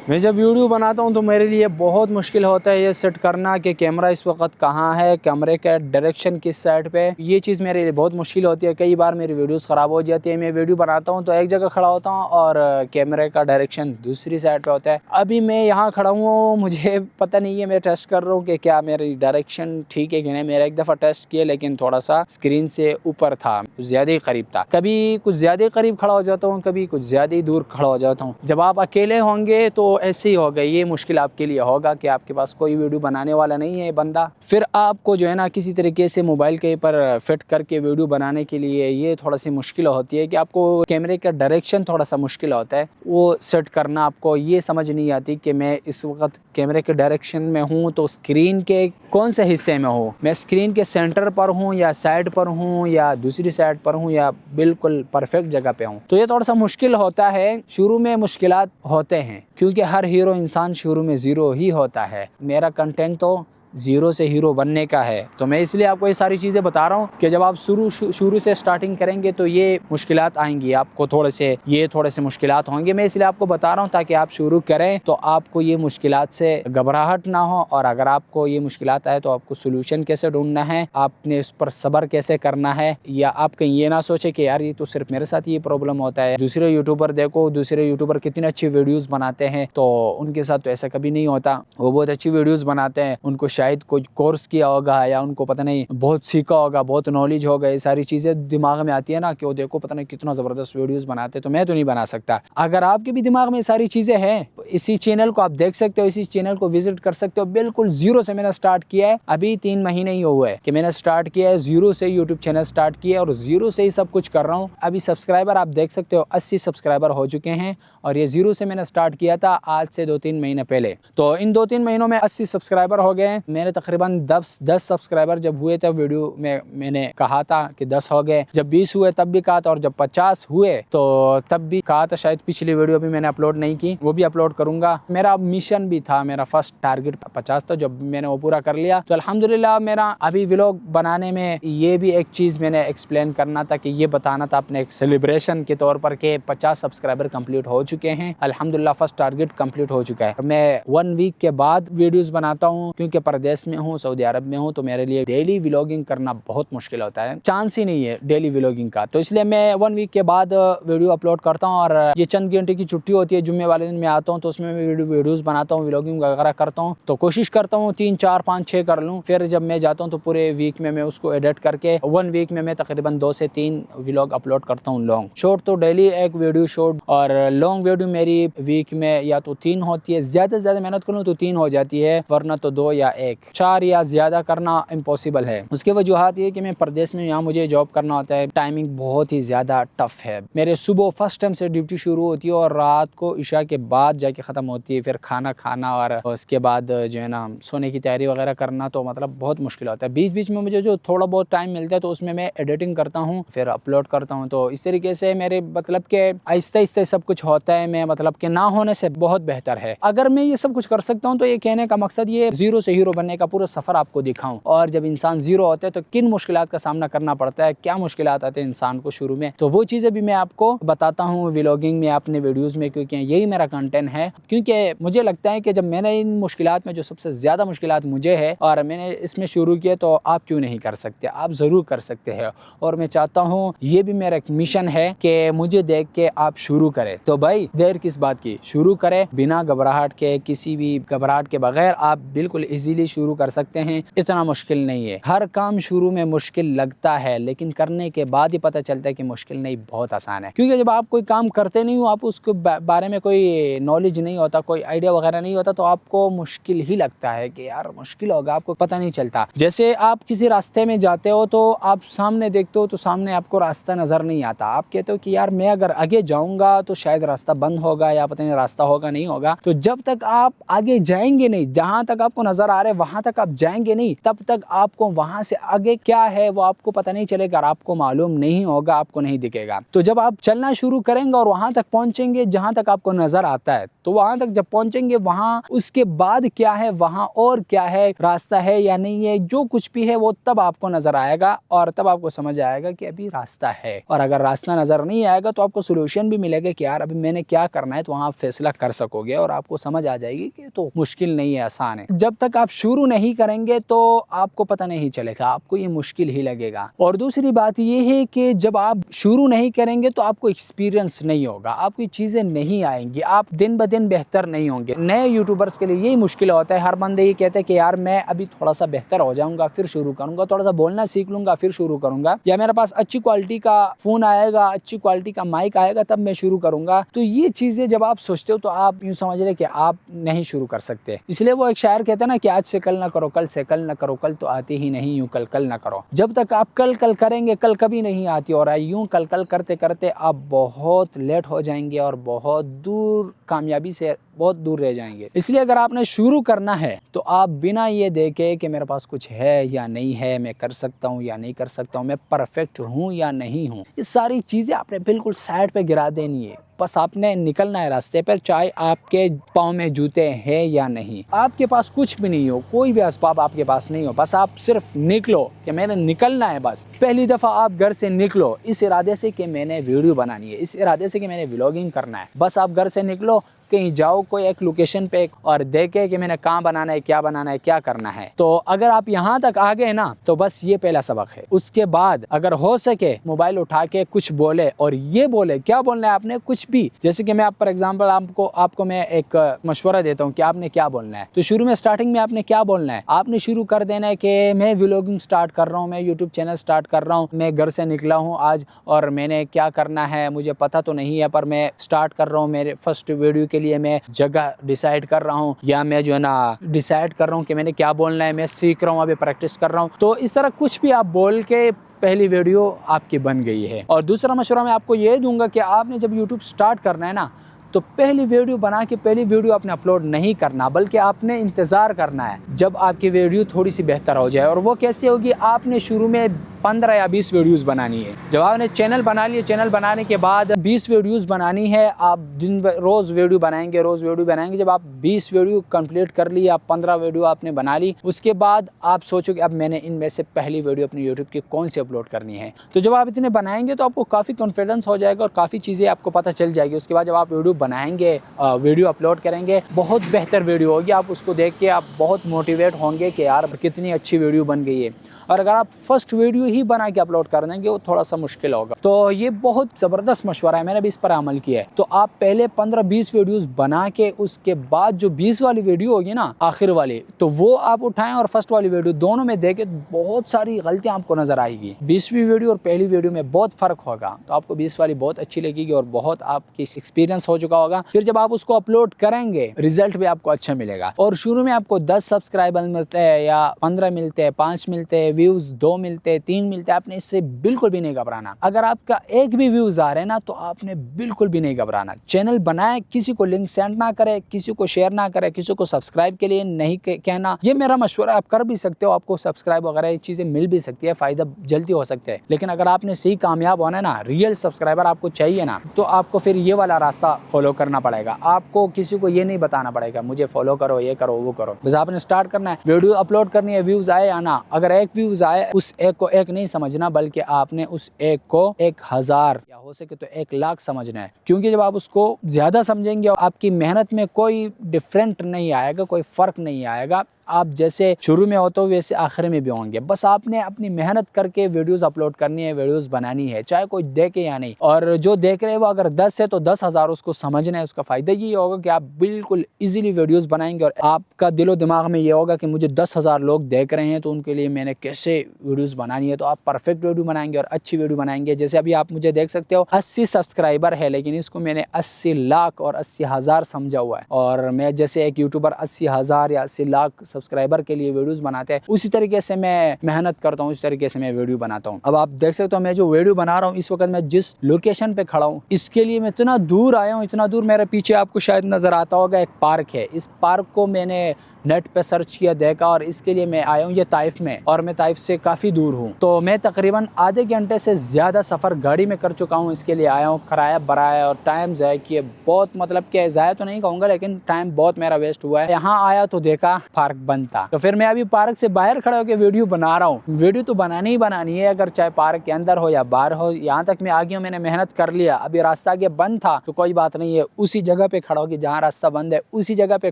मैं जब वीडियो बनाता हूं तो मेरे लिए बहुत मुश्किल होता है ये सेट करना कि कैमरा इस वक्त कहां है, कैमरे का डायरेक्शन किस साइड पे। ये चीज़ मेरे लिए बहुत मुश्किल होती है। कई बार मेरी वीडियोस ख़राब हो जाती है। मैं वीडियो बनाता हूं तो एक जगह खड़ा होता हूं और कैमरे का डायरेक्शन दूसरी साइड पे होता है। अभी मैं यहाँ खड़ा हूँ, मुझे पता नहीं है, मैं टेस्ट कर रहा हूँ कि क्या मेरी डायरेक्शन ठीक है कि नहीं। मेरा एक दफ़ा टेस्ट किया लेकिन थोड़ा सा स्क्रीन से ऊपर था, ज़्यादा ही करीब था। कभी कुछ ज़्यादा ही करीब खड़ा हो जाता हूँ, कभी कुछ ज़्यादा ही दूर खड़ा हो जाता हूँ। जब आप अकेले होंगे तो ऐसे ही होगा, ये मुश्किल आपके लिए होगा कि आपके पास कोई वीडियो बनाने वाला नहीं है बंदा। फिर आपको जो है ना किसी तरीके से मोबाइल के ऊपर फिट करके वीडियो बनाने के लिए ये थोड़ा सी मुश्किल होती है कि आपको कैमरे का डायरेक्शन थोड़ा सा मुश्किल होता है वो सेट करना। आपको ये समझ नहीं आती कि मैं इस वक्त कैमरे के डायरेक्शन में हूँ तो स्क्रीन के कौन से हिस्से में हूँ, मैं स्क्रीन के सेंटर पर हूँ या साइड पर हूँ या दूसरी साइड पर हूँ या बिल्कुल परफेक्ट जगह पे हूँ। तो ये थोड़ा सा मुश्किल होता है। शुरू में मुश्किलात होते हैं क्योंकि हर हीरो इंसान शुरू में ज़ीरो ही होता है। मेरा कंटेंट तो ज़ीरो से हीरो बनने का है, तो मैं इसलिए आपको ये सारी चीज़ें बता रहा हूँ कि जब आप शुरू से स्टार्टिंग करेंगे तो ये मुश्किलात आएंगी, आपको थोड़े से मुश्किलात होंगे। मैं इसलिए आपको बता रहा हूँ ताकि आप शुरू करें तो आपको ये मुश्किलात से घबराहट ना हो। और अगर आपको ये मुश्किलात आए तो आपको सोल्यूशन कैसे ढूंढना है, आपने उस पर सब्र कैसे करना है। या आप कहीं ये ना सोचे कि यार ये तो सिर्फ मेरे साथ ये प्रॉब्लम होता है, दूसरे यूट्यूबर देखो, दूसरे यूट्यूबर कितने अच्छी वीडियोज़ बनाते हैं तो उनके साथ तो ऐसा कभी नहीं होता। वो बहुत अच्छी वीडियोज़ बनाते हैं, उनको शायद कोई कोर्स किया होगा या उनको पता नहीं बहुत सीखा होगा, बहुत नॉलेज होगा। ये सारी चीज़ें दिमाग में आती है ना कि वो देखो पता नहीं कितना ज़बरदस्त वीडियोस बनाते, तो मैं तो नहीं बना सकता। अगर आपके भी दिमाग में ये सारी चीज़ें हैं, इसी चैनल को आप देख सकते हो, इसी चैनल को विजिट कर सकते हो। बिल्कुल ज़ीरो से मैंने स्टार्ट किया है, अभी 3 महीने ही हुए हैं कि मैंने स्टार्ट किया है। ज़ीरो से यूट्यूब चैनल स्टार्ट किया और ज़ीरो से ही सब कुछ कर रहा हूँ। अभी सब्सक्राइबर आप देख सकते हो 80 सब्सक्राइबर हो चुके हैं और ये ज़ीरो से मैंने स्टार्ट किया था आज से 2-3 महीने पहले। तो इन 2-3 महीनों में 80 सब्सक्राइबर हो गए। मैंने तकरीबन 10 सब्सक्राइबर जब हुए थे वीडियो में मैंने कहा था कि 10 हो गए, जब 20 हुए तब भी कहा था और जब 50 हुए तो तब भी कहा था। शायद पिछली वीडियो भी मैंने अपलोड नहीं की, वो भी अपलोड करूंगा। मेरा मिशन भी था, मेरा फर्स्ट टारगेट 50 था, जब मैंने वो पूरा कर लिया तो अल्हम्दुलिल्लाह। मेरा अभी व्लॉग बनाने में ये भी एक चीज़ मैंने एक्सप्लेन करना था कि ये बताना था अपने एक सेलिब्रेशन के तौर पर कि 50 सब्सक्राइबर कंप्लीट हो चुके हैं अल्हम्दुलिल्लाह, फर्स्ट टारगेट कंप्लीट हो चुका है। मैं 1 वीक के बाद वीडियोस बनाता हूँ क्योंकि परदेश में हूँ, सऊदी अरब में हूँ, तो मेरे लिए डेली व्लॉगिंग करना बहुत मुश्किल होता है, चांस ही नहीं है डेली व्लॉगिंग का। तो इसलिए मैं 1 वीक के बाद वीडियो अपलोड करता हूँ और ये चंद घंटे की छुट्टी होती है, जुम्मे वाले दिन में आता हूँ तो उसमें मैं वीडियोस बनाता हूँ, व्लॉगिंग वगैरह करता हूँ। तो कोशिश करता हूँ 3, 4, 5, 6 कर लूँ। फिर जब मैं जाता हूँ तो पूरे वीक में मैं उसको एडिट करके 1 वीक में मैं तकरीबन 2 से 3 व्लॉग अपलोड करता हूँ। लॉन्ग शॉर्ट तो डेली एक वीडियो शॉर्ट, और लॉन्ग वीडियो मेरी वीक में या तो 3 होती है, ज़्यादा से ज़्यादा मेहनत करूँ तो 3 हो जाती है, वरना तो 2 या 1। 4 या ज़्यादा करना इम्पॉसिबल है। उसकी वजूहत ये कि मैं परदेश में, यहाँ मुझे जॉब करना होता है, टाइमिंग बहुत ही ज़्यादा टफ है। मेरे सुबह फर्स्ट टाइम से ड्यूटी शुरू होती है और रात को इशा के बाद जाके ख़त्म होती है। फिर खाना खाना और उसके बाद जो है ना सोने की तैयारी वगैरह करना, तो मतलब बहुत मुश्किल होता है। बीच बीच में मुझे जो थोड़ा बहुत टाइम मिलता है तो उसमें मैं एडिटिंग करता हूँ, फिर अपलोड करता हूँ। तो इस तरीके से मेरे मतलब के आहिस्ते आहिस्ते सब कुछ होता है। मैं मतलब कि ना होने से बहुत बेहतर है। अगर मैं ये सब कुछ कर सकता हूँ तो ये कहने का मकसद ये ज़ीरो से हीरो बनने का पूरा सफ़र आपको दिखाऊं। और जब इंसान ज़ीरो होता है तो किन मुश्किलात का सामना करना पड़ता है, क्या मुश्किलात आते हैं इंसान को शुरू में, तो वो चीज़ें भी मैं आपको बताता हूँ व्लॉगिंग में, अपने वीडियोज़ में, क्योंकि यही मेरा कंटेंट है। क्योंकि मुझे लगता है कि जब मैंने इन मुश्किलात में, जो सबसे ज़्यादा मुश्किलात मुझे है और मैंने इसमें शुरू किया, तो आप क्यों नहीं कर सकते, आप ज़रूर कर सकते हैं। और मैं चाहता हूँ, ये भी मेरा एक मिशन है कि मुझे देख के आप शुरू करें। तो भाई देर किस बात की, शुरू करें बिना घबराहट के, किसी भी घबराहट के बगैर आप बिल्कुल इजीली शुरू कर सकते हैं। इतना मुश्किल नहीं है। हर काम शुरू में मुश्किल लगता है लेकिन करने के बाद ही पता चलता है कि मुश्किल नहीं, बहुत आसान है। क्योंकि जब आप कोई काम करते नहीं हो, आप उसके बारे में कोई नॉलेज नहीं होता, कोई आइडिया वगैरह नहीं होता, तो आपको मुश्किल ही लगता है कि यार मुश्किल होगा, आपको पता नहीं चलता। जैसे आप किसी रास्ते में जाते हो तो आप सामने देखते हो तो सामने आपको रास्ता नजर नहीं आता, आप कहते हो कि यार मैं अगर आगे जाऊंगा तो शायद रास्ता बंद होगा या पता नहीं रास्ता होगा नहीं होगा। तो जब तक आप आगे जाएंगे नहीं, जहां तक आपको नजर आ रहा है वहां तक आप जाएंगे नहीं, तब तक आपको वहां से आगे क्या है वो आपको पता नहीं चलेगा, आपको मालूम नहीं होगा, आपको नहीं दिखेगा। तो जब आप चलना शुरू करेंगे और वहां तक पहुंचेंगे जहां तक आपको नजर आता है, तो वहां तक जब पहुंचेंगे वहां उसके बाद क्या है, वहां और क्या है, रास्ता है या नहीं है, जो कुछ भी है वो तब आपको नजर आएगा और तब आपको समझ आएगा कि अभी रास्ता है। और अगर रास्ता नजर नहीं आएगा तो आपको सोल्यूशन भी मिलेगा कि यार अभी मैंने क्या करना है, तो वहां आप फैसला कर सकोगे और आपको समझ आ जाएगी कि तो मुश्किल नहीं है, आसान है। जब तक आप शुरू नहीं करेंगे तो आपको पता नहीं चलेगा, आपको ये मुश्किल ही लगेगा। और दूसरी बात ये है कि जब आप शुरू नहीं करेंगे तो आपको एक्सपीरियंस नहीं होगा, आपकी चीजें नहीं आएंगी, आप दिन ब दिन बेहतर नहीं होंगे। नए यूट्यूबर्स के लिए यही मुश्किल होता है। हर बंदे ये कहते हैं कि यार मैं अभी थोड़ा सा बेहतर हो जाऊंगा फिर शुरू करूंगा, थोड़ा सा बोलना सीख लूंगा फिर शुरू करूंगा, या मेरे पास अच्छी क्वालिटी का फोन आएगा, अच्छी क्वालिटी का माइक आएगा तब मैं शुरू करूंगा। तो ये चीजें जब आप सोचते हो तो आप यूं समझ रहे कि आप नहीं शुरू कर सकते। इसलिए वो एक शायर कहता है ना कि आज से कल ना करो, कल से कल ना करो, कल तो आती ही नहीं, यूं कल कल ना करो। जब तक आप कल कल करेंगे कल कभी नहीं आती, और यूं कल कल करते करते आप बहुत लेट हो जाएंगे और बहुत दूर, कामयाबी से बहुत दूर रह जाएंगे। इसलिए अगर आपने शुरू करना है तो आप बिना ये देखे कि मेरे पास कुछ है या नहीं है, मैं कर सकता हूँ या नहीं कर सकता हूँ, मैं परफेक्ट हूँ या नहीं हूँ, ये सारी चीज़ें आपने बिल्कुल साइड पे गिरा देनी है। बस आपने निकलना है रास्ते पर, चाहे आपके पाँव में जूते हैं या नहीं, आपके पास कुछ भी नहीं हो, कोई भी असबाब आपके पास नहीं हो, बस आप सिर्फ निकलो कि मैंने निकलना है। बस पहली दफ़ा आप घर से निकलो इस इरादे से कि मैंने वीडियो बनानी है, इस इरादे से कि मैंने व्लॉगिंग करना है। बस आप घर से निकलो, कहीं जाओ कोई एक लोकेशन पे और देखे कि मैंने कहाँ बनाना है, क्या बनाना है, क्या करना है। तो अगर आप यहाँ तक आ गए ना तो बस ये पहला सबक है। उसके बाद अगर हो सके मोबाइल उठा के कुछ बोले, और ये बोले क्या बोलना है आपने, कुछ भी। जैसे कि मैं आप फॉर एग्जांपल आपको मैं एक मशवरा देता हूँ कि आपने क्या बोलना है। तो शुरू में स्टार्टिंग में आपने क्या बोलना है, आपने शुरू कर देना है कि मैं व्लॉगिंग स्टार्ट कर रहा हूँ, मैं यूट्यूब चैनल स्टार्ट कर रहा हूँ, मैं घर से निकला हूँ आज और मैंने क्या करना है मुझे पता तो नहीं है, पर मैं स्टार्ट कर रहा हूँ, मेरे फर्स्ट वीडियो के लिए मैं जगह डिसाइड कर रहा हूँ, या मैं जो है ना डिसाइड कर रहा हूँ कि मैंने क्या बोलना है, मैं सीख रहा हूँ, अभी प्रैक्टिस कर रहा हूँ। तो इस तरह कुछ भी आप बोल के पहली वीडियो आपकी बन गई है। और दूसरा मशवरा मैं आपको ये दूंगा कि आपने जब यूट्यूब स्टार्ट करना है ना तो पहली वीडियो बना के पहली वीडियो आपने अपलोड नहीं करना, बल्कि आपने इंतज़ार करना है जब आपकी वीडियो थोड़ी सी बेहतर हो जाए। और वो कैसे होगी, आपने शुरू में 15 या 20 वीडियोस बनानी है। जब आपने चैनल बना लिया, चैनल बनाने के बाद 20 वीडियोस बनानी है, आप रोज़ वीडियो बनाएंगे। जब आप 20 वीडियो कंप्लीट कर ली, आप 15 वीडियो आपने बना ली, उसके बाद आप सोचो कि अब मैंने इनमें से पहली वीडियो अपनी यूट्यूब की कौन सी अपलोड करनी है। तो जब आप इतने बनाएंगे तो आपको काफ़ी कॉन्फिडेंस हो जाएगा और काफ़ी चीज़ें आपको पता चल जाएगी। उसके बाद जब आप वीडियो बनाएंगे, वीडियो अपलोड करेंगे, बहुत बेहतर वीडियो होगी, आप उसको देख के आप बहुत मोटिवेट होंगे कि यार कितनी अच्छी वीडियो बन गई है। और अगर आप फर्स्ट वीडियो ही बना के अपलोड कर देंगे वो थोड़ा सा मुश्किल होगा। तो ये बहुत ज़बरदस्त मशवरा है, मैंने भी इस पर अमल किया है। तो आप पहले 15-20 वीडियोस बना के उसके बाद जो 20 वाली वीडियो होगी ना, आखिर वाली, तो वो आप उठाएं और फर्स्ट वाली वीडियो दोनों में देखें, बहुत सारी गलतियां आपको नजर आएगी। 20वीं वीडियो और पहली वीडियो में बहुत फ़र्क होगा। तो आपको 20 वाली बहुत अच्छी लगेगी और बहुत आपकी एक्सपीरियंस हो चुका होगा। फिर जब आप उसको अपलोड करेंगे रिजल्ट भी आपको अच्छा मिलेगा। और शुरू में आपको 10 सब्सक्राइबर मिलते हैं या 15 मिलते हैं, 5 मिलते हैं, व्यूज 2 मिलते हैं, 3 मिलते हैं, आपने इससे बिल्कुल भी नहीं घबराना। अगर आपका एक भी व्यूज आ रहे हैं ना तो आपने बिल्कुल भी नहीं घबराना। चैनल बनाए, किसी को लिंक सेंड ना करे, किसी को शेयर ना करे, किसी को सब्सक्राइब के लिए नहीं कहना। ये मेरा मशवरा, आप कर भी सकते हो, आपको सब्सक्राइब वगैरह ये चीजें मिल भी सकती है, फायदा जल्दी हो सकता है। लेकिन अगर आपने सही कामयाब होना है ना, रियल सब्सक्राइबर आपको चाहिए ना, तो आपको फिर ये वाला रास्ता फॉलो करना पड़ेगा। आपको किसी को ये नहीं बताना पड़ेगा मुझे फॉलो करो, ये करो, वो करो। बस आपने स्टार्ट करना है, वीडियो अपलोड करनी है, व्यूज आए या ना। अगर एक व्यूज आए, उस एक को एक नहीं समझना, बल्कि आपने उस एक को 1000 या हो सके तो 1,00,000 समझना है। क्योंकि जब आप उसको ज्यादा समझेंगे आपकी मेहनत में कोई डिफरेंट नहीं आएगा, कोई फर्क नहीं आएगा। आप जैसे शुरू में हो तो वैसे आखिर में भी होंगे। बस आपने अपनी मेहनत करके वीडियोस अपलोड करनी है, वीडियोस बनानी है, चाहे कोई देखे या नहीं। और जो देख रहे हैं वो अगर 10 है तो 10,000 उसको समझना है। उसका फायदा ये होगा कि आप बिल्कुल इजीली वीडियोस बनाएंगे और आपका दिलो दिमाग में ये होगा कि मुझे 10,000 लोग देख रहे हैं तो उनके लिए मैंने कैसे वीडियोस बनानी है। तो आप परफेक्ट वीडियो बनाएंगे और अच्छी वीडियो बनाएंगे। जैसे अभी आप मुझे देख सकते हो 80 सब्सक्राइबर है, लेकिन इसको मैंने 80 लाख और 80,000 समझा हुआ है। और मैं जैसे एक यूट्यूबर 80,000 या 80 लाख सब्सक्राइबर के लिए वीडियोस बनाते हैं, उसी तरीके से मैं मेहनत करता हूँ, उस तरीके से मैं वीडियो बनाता हूँ। अब आप देख सकते हो मैं जो वीडियो बना रहा हूँ इस वक्त मैं जिस लोकेशन पे खड़ा हूँ इसके लिए मैं इतना दूर आया हूँ, इतना दूर। मेरे पीछे आपको शायद नजर आता होगा एक पार्क है, इस पार्क को मैंने नेट पे सर्च किया, देखा और इसके लिए मैं आया हूँ ये ताइफ में, और मैं ताइफ से काफ़ी दूर हूँ। तो मैं तकरीबन आधे घंटे से ज़्यादा सफ़र गाड़ी में कर चुका हूँ, इसके लिए आया हूँ, किराया भराया और टाइम ज़ाया किए बहुत, मतलब कि ज़ाया तो नहीं कहूँगा लेकिन टाइम बहुत मेरा वेस्ट हुआ है। यहाँ आया तो देखा पार्क बंद था, तो फिर मैं अभी पार्क से बाहर खड़ा होकर वीडियो बना रहा हूँ। वीडियो तो बनानी ही बनानी है, अगर चाहे पार्क के अंदर हो या बाहर हो। यहाँ तक मैं आ गया हूँ, मैंने मेहनत कर लिया। अभी रास्ता आगे बंद था तो कोई बात नहीं है, उसी जगह पे खड़ा होकर, जहाँ रास्ता बंद है उसी जगह पे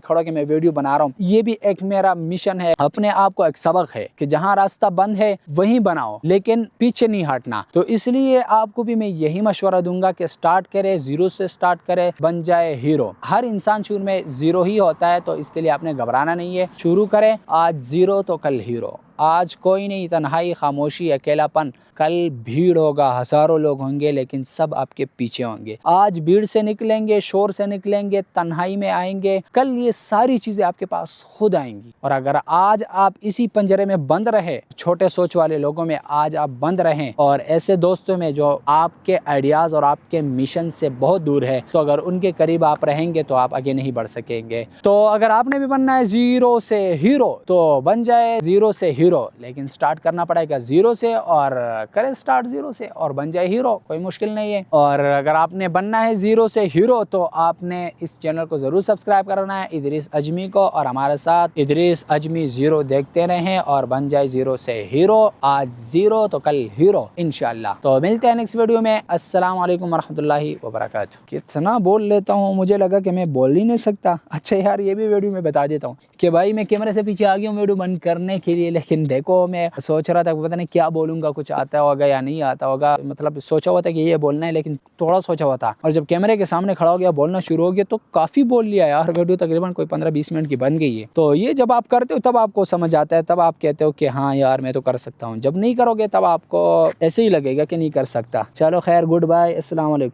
खड़ा होकर मैं वीडियो बना रहा हूँ। ये भी एक मेरा मिशन है, अपने आप को एक सबक है कि जहाँ रास्ता बंद है वहीं बनाओ, लेकिन पीछे नहीं हटना। तो इसलिए आपको भी मैं यही मशवरा दूंगा कि स्टार्ट करे, जीरो से स्टार्ट करे, बन जाए हीरो। हर इंसान शुरू में जीरो ही होता है, तो इसके लिए आपने घबराना नहीं है। शुरू करें, आज जीरो तो कल हीरो। आज कोई नहीं, तन्हाई, खामोशी, अकेलापन, कल भीड़ होगा, हजारों लोग होंगे लेकिन सब आपके पीछे होंगे। आज भीड़ से निकलेंगे, शोर से निकलेंगे, तन्हाई में आएंगे, कल ये सारी चीजें आपके पास खुद आएंगी। और अगर आज आप इसी पंजरे में बंद रहे, छोटे सोच वाले लोगों में आज आप बंद रहें और ऐसे दोस्तों में जो आपके आइडियाज और आपके मिशन से बहुत दूर है, तो अगर उनके करीब आप रहेंगे तो आप आगे नहीं बढ़ सकेंगे। तो अगर आपने भी बनना है जीरो से हीरो तो बन जाए जीरो से हीरो, लेकिन स्टार्ट करना पड़ेगा जीरो से, और करें स्टार्ट जीरो से और बन जाए हीरो, कोई मुश्किल नहीं है। और अगर आपने बनना है जीरो से हीरो तो आपने इस चैनल को जरूर सब्सक्राइब करना है, इदरीस अजमी को, और हमारे साथ इदरीस अजमी जीरो देखते रहें और बन जाए जीरो से हीरो। आज जीरो तो कल हीरो इंशाल्लाह। तो मिलते हैं नेक्स्ट वीडियो में। अस्सलाम वालेकुम रहमतुल्लाहि व बरकातहू। कितना बोल लेता हूँ, मुझे लगा कि मैं बोल ही नहीं सकता। अच्छा यार, ये भी वीडियो में बता देता हूँ कि भाई मैं कैमरे से पीछे आ गया हूँ वीडियो बंद करने के लिए, लेकिन देखो मैं सोच रहा था पता नहीं क्या बोलूँगा, कुछ आता होगा या नहीं आता होगा, मतलब सोचा हुआ था कि ये बोलना है लेकिन थोड़ा सोचा हुआ था, और जब कैमरे के सामने खड़ा हो गया, बोलना शुरू हो गया तो काफ़ी बोल लिया यार। वीडियो तकरीबन कोई 15-20 मिनट की बन गई है। तो ये जब आप करते हो तब आपको समझ आता है, तब आप कहते हो कि हाँ यार मैं तो कर सकता हूँ। जब नहीं करोगे तब आपको ऐसे ही लगेगा कि नहीं कर सकता। चलो खैर, गुड बाय, अस्सलाम वालेकुम।